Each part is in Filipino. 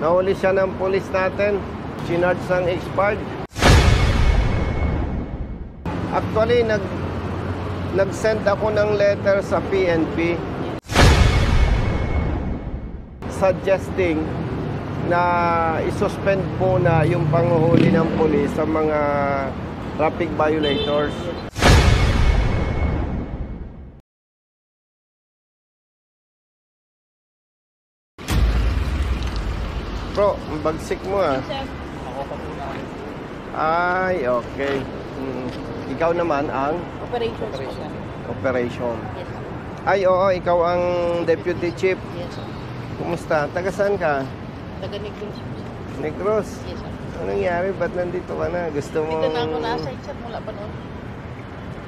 Nahuli siya ng pulis natin. Sinarge ng expired. Actually, nag-send ako ng letter sa PNP suggesting na isuspend po na yung panguhuli ng pulis sa mga traffic violators. Bro, bagsik mo ah. Ay, okay. Ikaw naman ang? Operation. Yes. Ay, oo, ikaw ang deputy chief. Yes, sir. Kumusta? Taga saan ka? Taga Negros. Negros? Yes, sir. Anong nangyari? Ba't nandito ka na? Gusto mo... Dito na ako nasa sir, mula pa noon.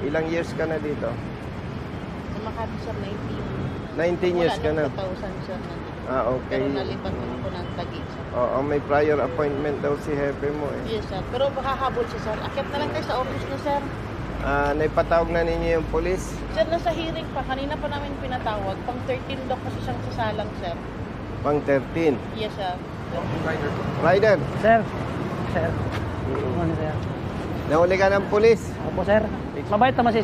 Ilang years ka na dito? Sa Makati, sir, 19 years ka na. Mula 2000, sir, nandito. Ah, okay. Pero nalipat ako ng Taguig, sir. Oo, may prior appointment daw si Hepe mo eh. Yes, sir. Pero makahabol siya, sir. Akit na lang kayo sa office niya, sir. Naipatawag na ninyo yung polis? Sir, nasa hearing pa. Kanina pa namin pinatawag. Pang 13 daw kasi siyang sasalang, sir. Pang 13? Yes, sir. Rider? Sir. Sir. Ano, sir? Nahuli ka ng pulis? Opo, sir. Mabait naman si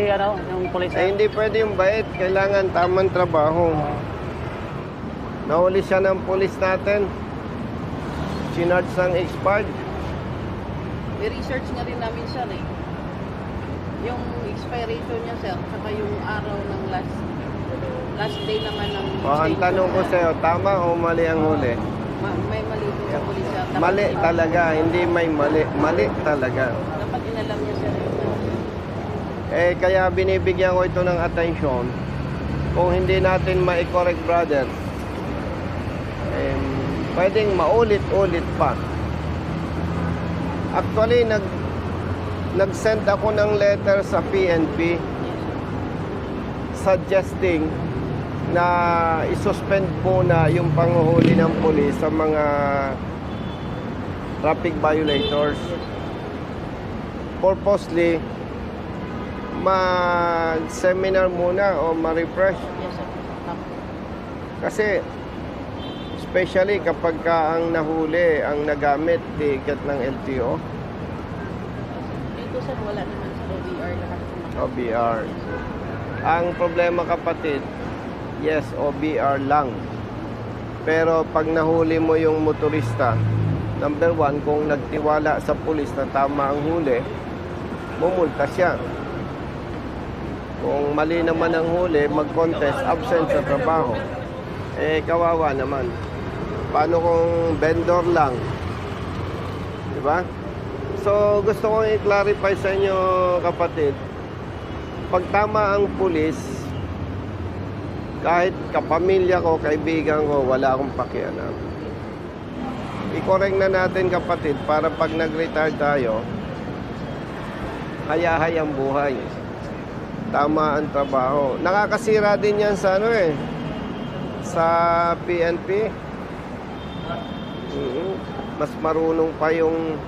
ano, yung police. Eh, hindi pwede yung bait. Kailangan tamang trabaho. Nahuli siya ng pulis natin. Sinarge ng expired. I-research nga rin namin, sir, eh. Yung expiration niya, sir, saka yung araw ng last day naman ng... Ang tanong ko sa'yo, tama o mali ang huli? May mali din sa pulis, sir. Mali talaga, hindi may mali. Mali talaga. Dapat inalam niya, sir. Eh, kaya binibigyan ko ito ng atensyon. Kung hindi natin ma-correct, brother, pwedeng maulit-ulit pa. Actually, nag-send ako ng letter sa PNP suggesting na isuspend po na yung panguhuli ng pulis sa mga traffic violators. Purposely, mag-seminar muna o ma-refresh. Kasi especially kapag ka ang nahuli ang nagamit ticket ng LTO. Dito, sir, wala naman sa OBR lahat. OBR. Ang problema, kapatid, yes, OBR lang. Pero pag nahuli mo yung motorista, number one, kung nagtiwala sa pulis na tama ang huli, mumulta siya. Kung mali naman ang huli, mag-contest, absent sa trabaho. Eh, kawawa naman. Paano kung vendor lang? Diba? So, gusto kong i-clarify sa inyo, kapatid. Pag tama ang pulis, kahit kapamilya ko, kaibigan ko, wala akong pakialam. I-correct na natin, kapatid, para pag nag-retire tayo, hayahay ang buhay. Tama ang trabaho. Nakakasira din yan sa ano eh, sa PNP. Mas marunong pa yung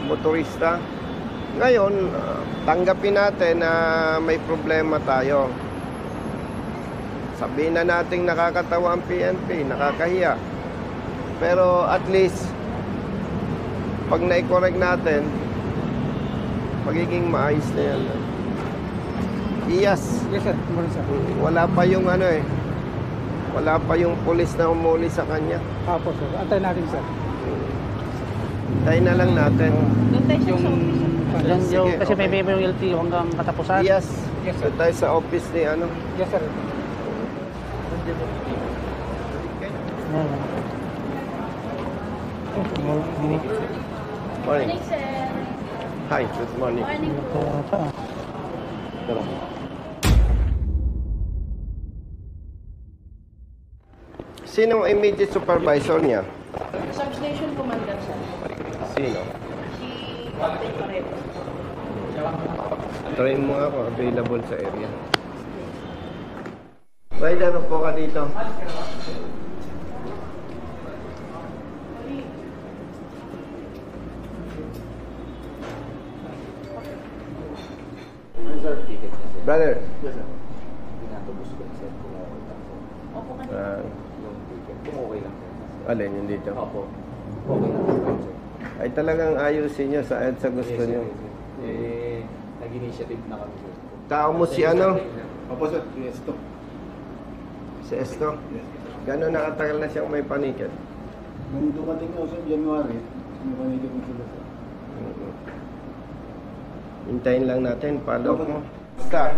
motorista. Ngayon, tanggapin natin na may problema tayo. Sabihin na natin nakakatawa ang PNP, nakakahiya. Pero at least, pag na-correct natin, magiging maayos na yan. Yes, sir. Wala pa yung ano eh. Wala pa yung pulis na umuli sa kanya. Opo, sir. Antayin natin, sir. Tayo na lang natin. Doon tayo sa office, sir. Sige, Kasi okay. may LTO hanggang katapusan. Yes. Yes, sir. Doon tayo sa office ni ano. Yes, sir. Morning. sir. Hi, good morning. Sino ang immediate supervisor niya? Substation commander, sir. Sino? Si Captain Paredes. Try mo ako, available sa area. Rider, ano po ka dito? Brother. Yes, sir. Pinatubos ko sir kung okay lang sir. Opo ka. Ah, Yung ticket. Kung okay lang sir. Alin yung dito? Opo. Okay na po, sir. Ay talagang ayusin nyo sa gusto nyo. Nag-initiative na kami, sir. Tao mo si ano? Opo, sir. Yes, to. Si Esto. Gano'n nakatagal na siyang may paniket? Nung dumating ako sa January, napanigil mo sila, sir. Hintayin lang natin, follow up mo. Basta,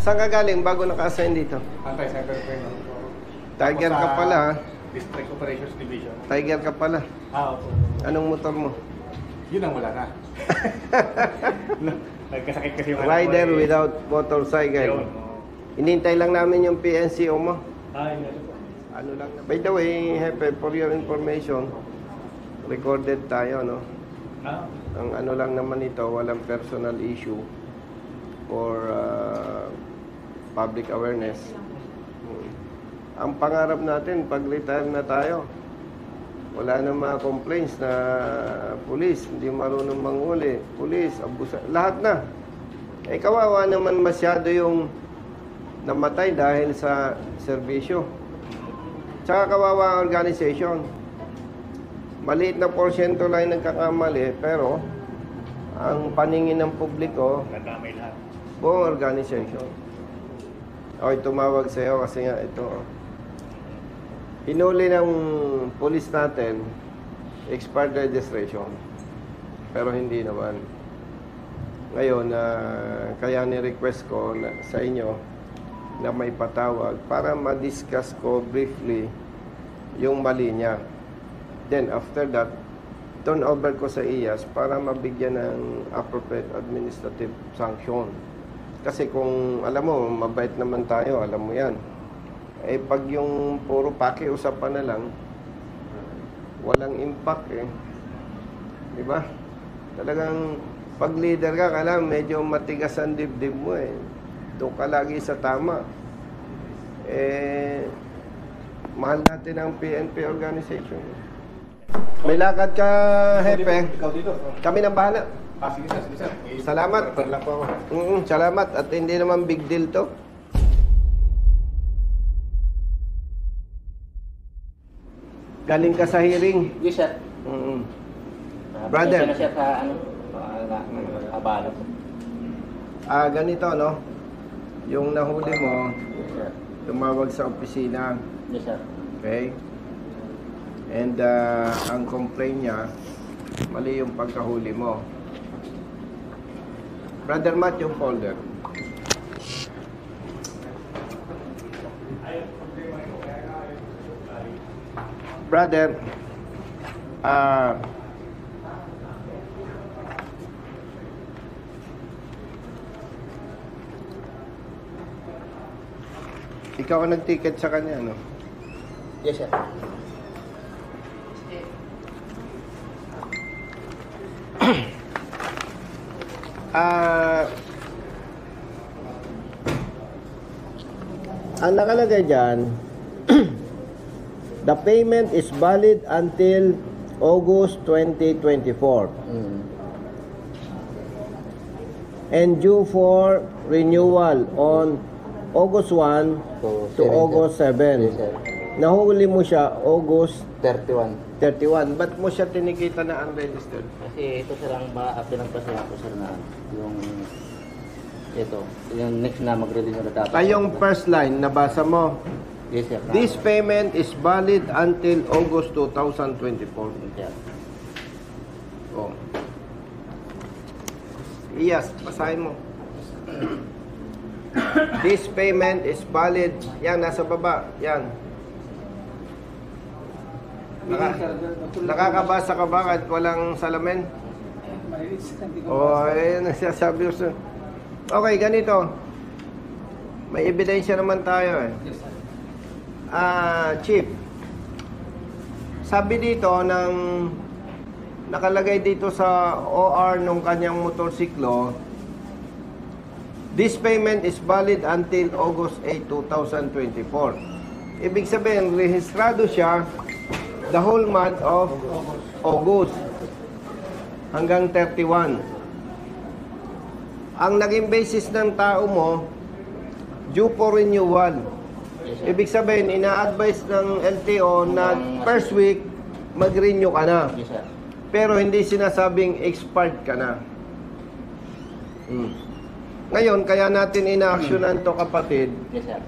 saan ka galing bago naka-assign dito? Anti-cyber crime. Tiger ka pala ha? District Operations Division. Tiger ka pala. Opo. Anong motor mo? Yun ang wala na. Nagkasakit kasi yung Rider anak ko eh. without Yun, motorcycle. oo. Inintay lang namin yung PNCO mo. Hindi po. Ano lang. By the way, Hepe, for your information, recorded tayo, no? Ang ano lang naman ito, walang personal issue for public awareness. Ang pangarap natin, pag-retire na tayo, wala na mga complaints na pulis, hindi marunong manghuli, pulis, abusa, lahat na. Eh kawawa naman masyado yung namatay dahil sa serbisyo. Tsaka kawawa ang organization. Maliit na porsyento lang nagkakamali, pero ang paningin ng publiko, Nadamay lahat. buong organization. Okay, tumawag sa'yo kasi nga ito. Hinuli ng police natin, expired registration. Pero hindi naman. Ngayon, kaya ni-request ko sa inyo na may patawag para ma-discuss ko briefly yung mali niya. Then after that, turn over ko sa IAS para mabigyan ng appropriate administrative sanction. Kasi kung alam mo, mabait naman tayo, alam mo yan. Eh pag yung puro pakiusapan na lang, walang impact eh. Di ba? Talagang pag leader ka, alam, medyo matigas ang dibdib mo eh. Doon ka lagi sa tama. Eh, mahal natin ang PNP organization. May lakad ka, Hepe. Ikaw dito. Kami nang bahala. Sige sir, sige sir. Salamat. Refer lang po ako. Salamat. At hindi naman big deal to. Galing ka sa hearing. Yes, sir. Brother. Pasensya na siya sa ano, abala. Ganito, no? Yung nahuli mo, Yes, sir. tumawag sa opisina. Yes, sir. Okay? And ang complaint niya, mali yung pagkahuli mo. Brother Matt, yung folder. Brother, ikaw ang nag-ticket sa kanya, no? Yes, sir. Ang nakalagay dyan, the payment is valid until August 2024 and due for renewal on August 1 to August 7. Yes, sir. Nahuli mo siya August 31. 31. Ba't mo siya tinikita na unregistered? Kasi ito sir ang pinagpasaya ko sir na yung next na mag-renew na dapat. Ay, yung first line, nabasa mo. Yes, sir. This payment is valid until August 2024. Yes, sir. Oh. Yes, basahin mo. This payment is valid. Yan, nasa baba. Yan. Nakakabasa ka ba kahit walang salamin? Ayun, nagsasabi ko sa... Okay, ganito. May ebidensya naman tayo eh. Chief, sabi dito ng nakalagay dito sa OR nung kanyang motorsiklo, this payment is valid until August 8, 2024. Ibig sabihin, rehistrado siya the whole month of August hanggang 31. Ang naging basis ng tao mo, due for renewal. Yes, sir. Ibig sabihin, ina-advise ng LTO na first week, mag-renew ka na. Yes, sir. Pero hindi sinasabing expired ka na. Ngayon, kaya natin ina-actionan to, kapatid, Yes, sir.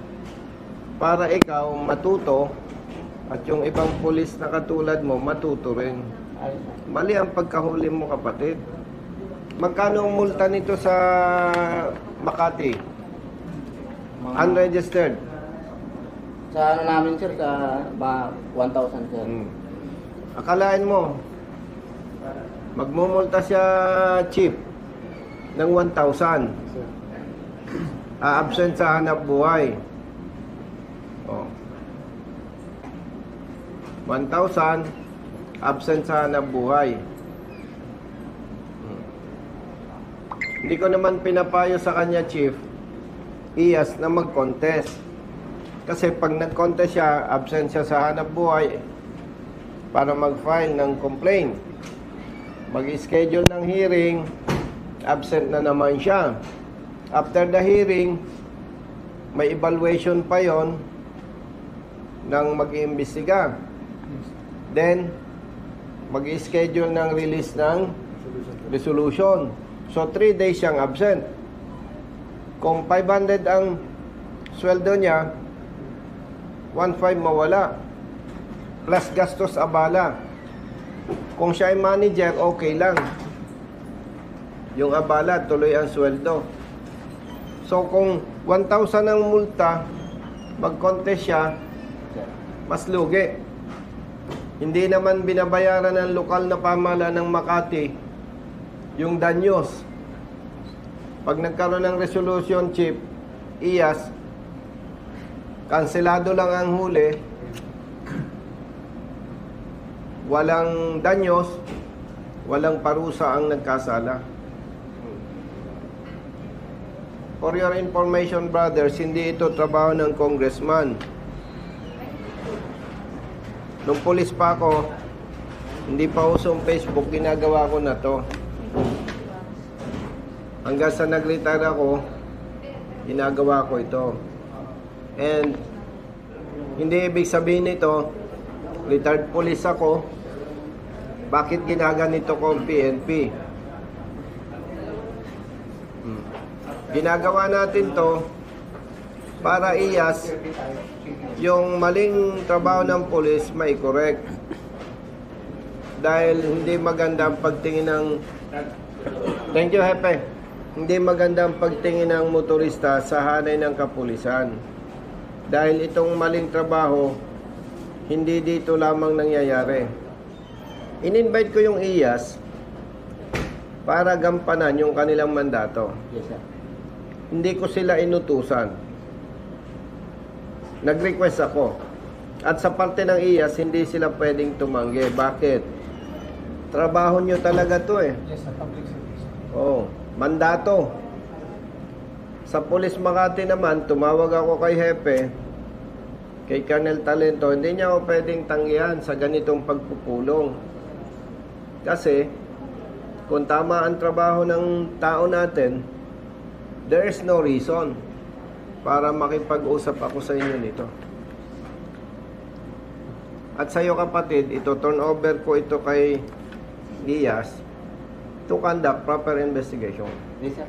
para ikaw matuto at yung ibang pulis na katulad mo matuto rin. Ayos, sir. Mali ang pagkahuli mo, kapatid. Magkano ang multa nito sa Makati? Unregistered. Sa ano namin, sir, sa 1,000, sir. Akalain mo, magmumulta siya, chief, ng 1,000. Absent sa hanap buhay. Oh. 1,000, absent sa hanap buhay. Hindi ko naman pinapayo sa kanya, chief, iyas na mag-contest. Kasi pag nag-contest siya, absent siya sa hanap buhay para mag-file ng complaint. Mag-schedule ng hearing, absent na naman siya. After the hearing, may evaluation pa yon ng mag-iimbestiga. Then, mag-schedule ng release ng resolution. So, 3 days siyang absent. Kung 500 ang sweldo niya, 1,500 mawala. Plus gastos abala. Kung siya ay manager, okay lang. Yung abala, tuloy ang sweldo. So, kung 1,000 ang multa, mag-contest siya, mas lugi. Hindi naman binabayaran ng lokal na pamahalaan ng Makati yung danyos. Pag nagkaroon ng resolution, chief, iyas, kanselado lang ang huli, walang danyos, walang parusa ang nagkasala. For your information, brothers, hindi ito trabaho ng congressman. Nung pulis pa ako, hindi pa usong Facebook, ginagawa ko na to. Hanggang sa nag-retire ako, ginagawa ko ito. And hindi ibig sabihin nito, retired police ako, bakit ginaganito ko ang PNP? Ginagawa natin to para iyas yung maling trabaho ng pulis may correct. Dahil hindi maganda ang pagtingin ng thank you, Hepe. Hindi maganda ang pagtingin ng motorista sa hanay ng kapulisan. Dahil itong maling trabaho hindi dito lamang nangyayari. In-invite ko yung iyas para gampanan yung kanilang mandato. Yes, sir. Hindi ko sila inutusan. Nag-request ako. At sa parte ng iyas, hindi sila pwedeng tumanggi. Bakit? Trabaho nyo talaga to eh. Yes, sa public service. Oo, mandato. Sa Pulis Makati naman, tumawag ako kay Hepe, kay Colonel Talento, hindi niya ako pwedeng tanggihan sa ganitong pagpupulong. Kasi, kung tama ang trabaho ng tao natin, there is no reason para makipag-usap ako sa inyo nito. At sa iyo, kapatid, ito turn over ko ito kay Diaz to conduct proper investigation. Yes, sir.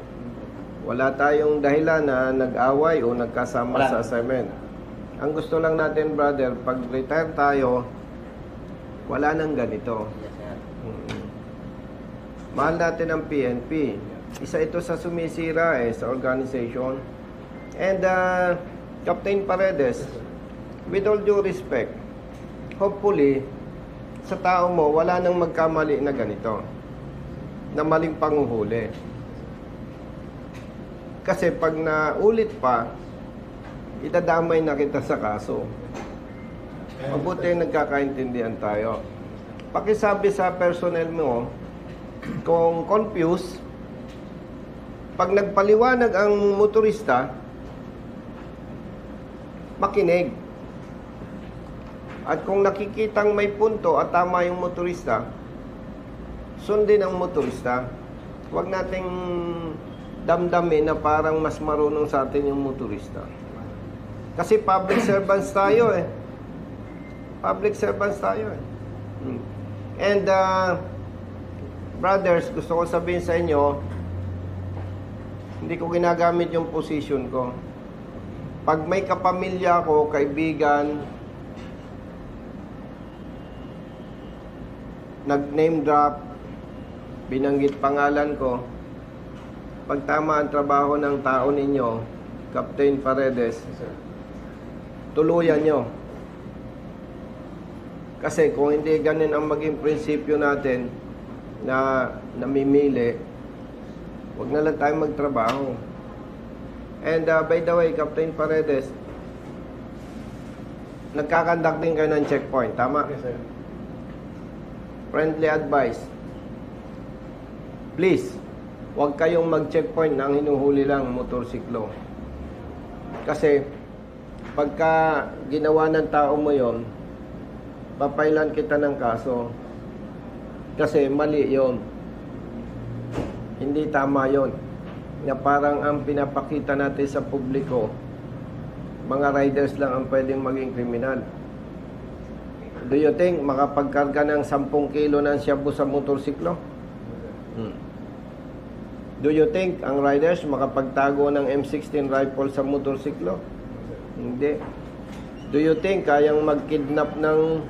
Wala tayong dahilan na nag-away o nagkasama Wala. sa assignment. Ang gusto lang natin, brother, pag retire tayo, wala nang ganito. Yes, sir. Mahal natin ang PNP. Isa ito sa sumisira sa organization. And Captain Paredes, with all due respect, hopefully, sa tao mo, wala nang magkamali na ganito. Na maling panguhuli. Kasi pag naulit pa, itadamay na kita sa kaso. Mabuti nagkakaintindihan tayo. Pakisabi sa personnel mo, kung confused, pag nagpaliwanag ang motorista, makinig. At kung nakikitang may punto at tama yung motorista, sundin ang motorista. Huwag nating damdamin na parang mas marunong sa atin yung motorista. Kasi public servants tayo eh. Public servants tayo eh. And brothers, gusto ko sabihin sa inyo, hindi ko ginagamit yung position ko. Pag may kapamilya ko, kaibigan, nag-name drop, binanggit pangalan ko, pag tama ang trabaho ng tao ninyo, Captain Paredes, tuluyan nyo. Kasi kung hindi ganun ang maging prinsipyo natin na namimili, huwag na lang tayo magtrabaho. And by the way, Captain Paredes, nagkakandak din kayo ng checkpoint, tama? Yes, sir. Friendly advice. Please, huwag kayong mag-checkpoint nang hinuhuli lang motorsiklo. Kasi, pagka ginawa ng tao mo yon, papailan kita ng kaso. Kasi mali yon. Hindi tama yon. Na parang ang pinapakita natin sa publiko, mga riders lang ang pwedeng maging kriminal. Do you think makapagkarga ng 10 kilo ng shabu sa motorsiklo? Do you think ang riders makapagtago ng M16 rifle sa motorsiklo? Hindi. Do you think kayang mag-kidnap ng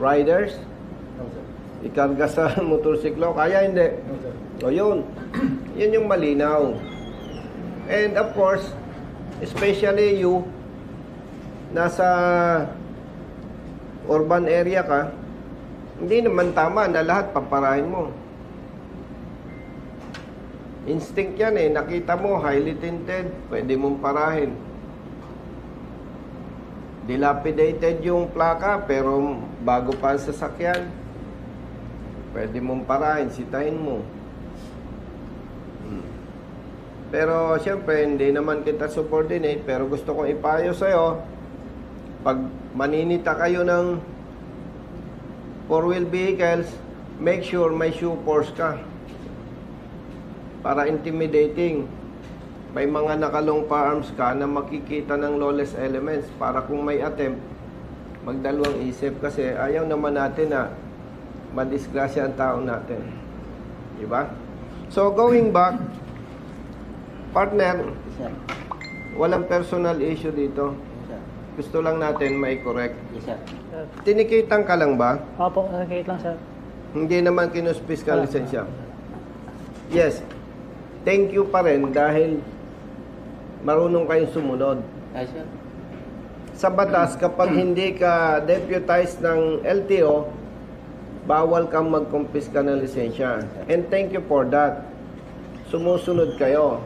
riders? No, sir. Ikarga sa motorsiklo? Kaya hindi. No, sir. O yun. Yun yung malinaw. And of course, especially you, nasa urban area ka, hindi naman tama na lahat paparahin mo. Instinct yan eh. Nakita mo, highly tinted, pwede mong parahin. Dilapidated yung plaka, pero bago pa ang sasakyan, pwede mong parahin, sitahin mo. Pero siyempre, hindi naman kita subordinate, pero gusto kong ipayo sa'yo, pag maninita kayo ng 4-wheel vehicles, make sure may shoe force ka. Para intimidating. May mga nakalong firearms ka na makikita ng lawless elements para kung may attempt, magdalawang isip kasi ayaw naman natin na madisgrasya ang tao natin. Diba? So, going back, partner, Yes, sir. walang personal issue dito. Yes, sir. Gusto lang natin may correct. Yes, sir. Tinikitan ka lang ba? Opo, nakikita lang, sir. Hindi naman kinuspis ka lisensya. Yes. Thank you pa rin dahil marunong kayong sumunod. Yes, sir. Sa batas, kapag hindi ka deputized ng LTO, bawal kang mag-confisca ng lisensya. And thank you for that. Sumusunod kayo.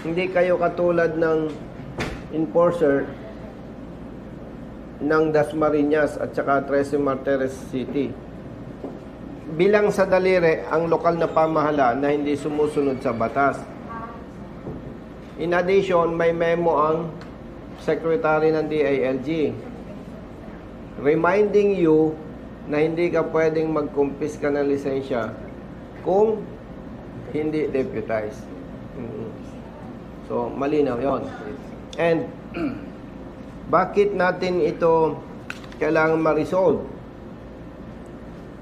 Hindi kayo katulad ng enforcer ng Dasmariñas at saka 13 Martires City. Bilang sa daliri ang lokal na pamahalaan na hindi sumusunod sa batas. In addition, may memo ang Secretary ng DILG reminding you na hindi ka pwedeng mag-confisca ng lisensya kung hindi deputized. So, malinaw yon. And, bakit natin ito kailangan ma-resolve?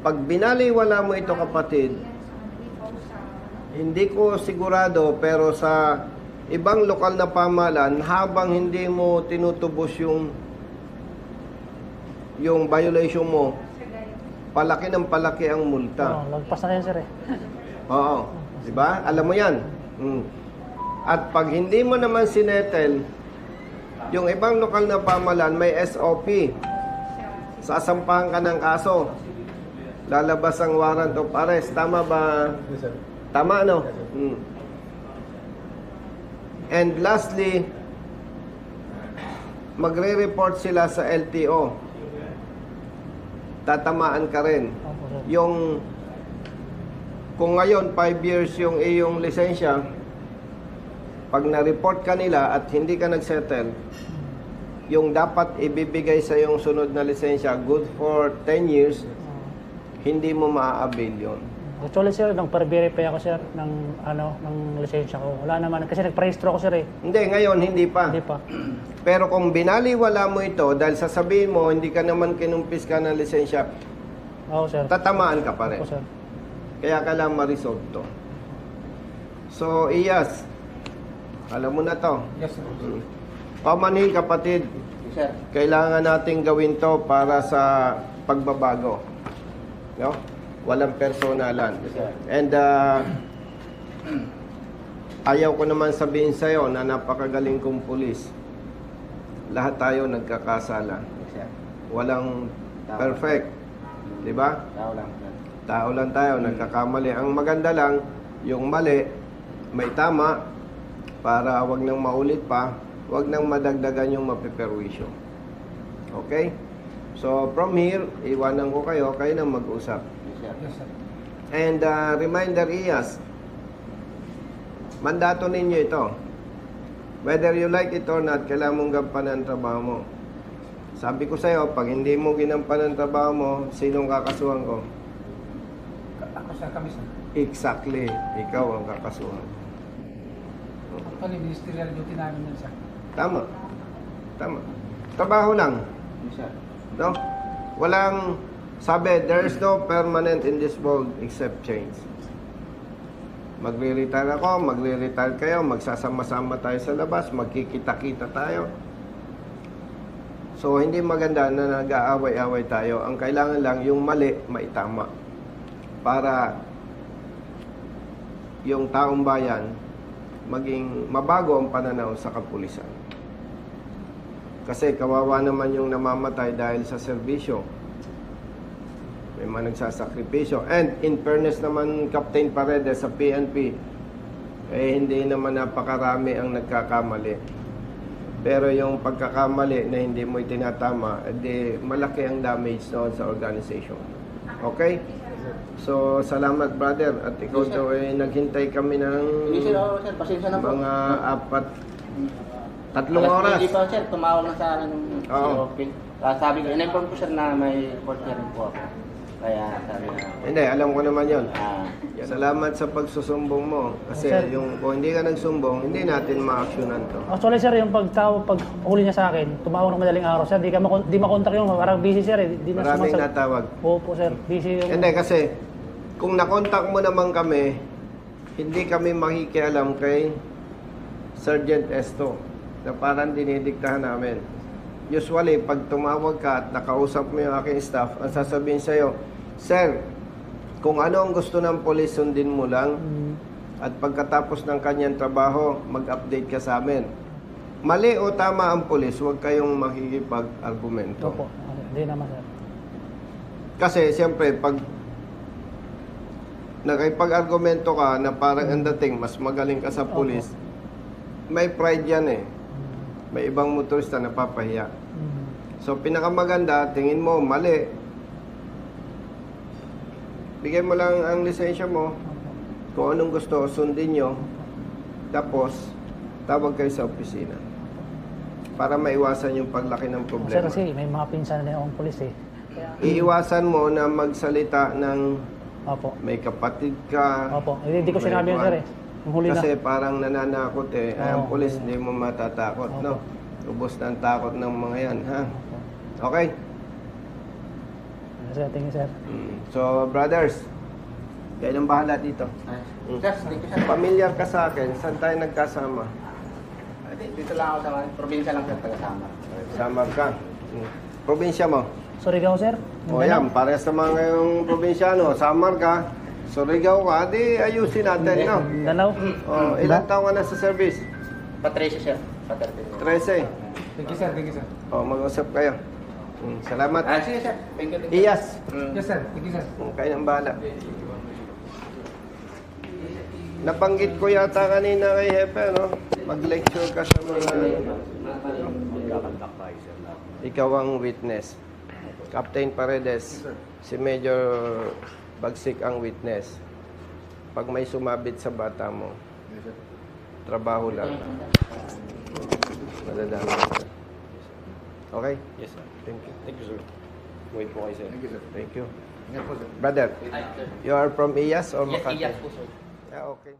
Pag binaliwala mo ito, kapatid, hindi ko sigurado, pero sa ibang lokal na pamahalaan, habang hindi mo tinutubos yung violation mo, palaki ng palaki ang multa. Lagpas na yan, sir eh. Oo. Diba? Alam mo yan. At pag hindi mo naman sinettle, yung ibang lokal na pamahalaan may SOP. Sasampahan ka ng kaso. Lalabas ang warrant of arrest. Tama ba? Yes, sir. Tama, no? And lastly, magre-report sila sa LTO. Tatamaan ka rin. Opo, sir. Yung kung ngayon 5 years yung iyong lisensya, pag na-report ka nila at hindi ka nagsettle, yung dapat ibibigay sa yung sunod na lisensya, good for 10 years, hindi mo maa-avail yun. Actually sir, nang per-verify ako sir ng ng lisensya ko. Wala naman kasi nagpa-rehistro ako sir eh. Hindi, ngayon hindi pa. Hindi pa. Pero kung binaliwala mo ito dahil sasabihin mo hindi ka naman kinumpis ka ng lisensya, Oo sir. tatamaan ka pa rin. Opo sir. Kaya kailangan ma-resolve to. So, Iyas, alam mo na to. Yes, sir. Pamanhin kapatid, Yes, sir. kailangan nating gawin to para sa pagbabago. No? Walang personalan. And ayaw ko naman sabihin sa'yo na napakagaling kong pulis. Lahat tayo nagkakasala. Yes, sir. Walang perfect. Di ba? Tao lang, sir. Tao lang tayo, nagkakamali. Ang maganda lang, yung mali, may tama, para wag nang maulit pa, wag nang madagdagan yung mapiperwisyo. Okay? So, from here, iwanan ko kayo na mag-usap. Yes, sir. Yes, sir. And reminder, Iyas, mandato ninyo ito. Whether you like it or not, kailangan mong gampanan ang trabaho mo. Sabi ko sa'yo, pag hindi mo ginampanan ang trabaho mo, sinong kakasuhan ko? Ako sir, kami sir. Exactly, ikaw ang kakasuhan. Actually, ministerial duty namin yun sir. Tama. Tama. Trabaho lang. Yes, sir. No? Walang, sabi, there's no permanent in this world except change. Magre-retire ako, magre-retire kayo, magsasama-sama tayo sa labas, magkikita-kita tayo. So, hindi maganda na nag-aaway-away tayo. Ang kailangan lang, yung mali, maitama. Para yung taong bayan, maging mabago ang pananaw sa kapulisan. Kasi kawawa naman yung namamatay dahil sa serbisyo. May mga nagsasakripisyo. And in fairness naman, Captain Paredes sa PNP, hindi naman napakarami ang nagkakamali. Pero yung pagkakamali na hindi mo itinatama, malaki ang damage noon sa organization. Okay? So, salamat brother. At ikaw Yes, sir. daw naghintay kami ng Hindi, sir. Oo, sir. Pasensya na po. mga 3 oras. Hindi pa, sir. Tumawag na sa akin yung Oo. okay. Sabi ko, in-inform ko, sir, na may report hearing po ako. Kaya sabi na, Hindi, alam ko naman yon. yes, Salamat sa pagsusumbong mo. Kasi Sir. kung hindi ka nagsumbong, hindi natin ma-actionan to. Actually sir, yung pag huli niya sa akin, tumawag ng madaling araw sir, di makontak yung parang busy sir eh. Di na Maraming sumasag- natawag. Opo sir, busy yung... Hindi, kasi kung nakontak mo naman kami, hindi kami makikialam kay Sergeant Esto na parang dinidiktahan namin. Usually, pag tumawag ka at nakausap mo yung aking staff, ang sasabihin sa'yo, Sir, kung ano ang gusto ng polis, sundin mo lang. At pagkatapos ng kanyang trabaho, mag-update ka sa amin. Mali o tama ang polis, huwag kayong makikipag-argumento. Opo, hindi naman sir. Kasi, siyempre, pag nakipag-argumento ka na parang ang dating, mas magaling ka sa polis, may pride yan eh. May ibang motorista na papahiya. So, pinakamaganda, tingin mo, mali. Bigay mo lang ang lisensya mo, kung anong gusto, sundin nyo. Tapos, tawag kayo sa opisina. Para maiwasan yung paglaki ng Sir problema. kasi may mga pinsan na yung polis eh. Iiwasan mo na magsalita ng Opo. may kapatid ka. Opo, hindi ko may sinabi yun kwan. sir eh. Yung huli Kasi na. parang nananakot eh. Ay, ang Oo. pulis, hindi mo matatakot, no? Ubos na ang takot ng mga yan, ha? Okay? Sir, thank you sir. So, brothers, kayo nang bahala dito. Sir, thank you, sir. Familiar ka sa akin, saan tayo nagkasama? Dito lang ako sa probinsya lang, sir, taga-Samar. Samar ka. Probinsya mo? Surigao sir. O yan, parehas naman ngayong probinsyano. Samar ka, Surigao ka, di ayusin natin, no? Dalaw. O, ilang taon ka na sa service? Patricia, sir. Patricia. 13. Thank you, sir. Thank you, sir. O, mag-usap kayo. Salamat. Sige, sir. Thank you. Iyas, Yes, sir. Thank you, sir. kayo nang bahala. Nabanggit ko yata kanina kay Hepe, no? Mag-lecture ka sa mga... Ikaw ang witness. Captain Paredes, si Major Bagsik ang witness. Pag may sumabit sa bata mo, trabaho lang. Madadami ka. Okay? Yes, sir. Thank you. Thank you, sir. Wait po kayo, sir. Thank you, sir. Thank you. Ingat po, sir. Brother, Ay, sir. you are from Iyas or Yes, Makati? yes po, sir. Yeah, okay.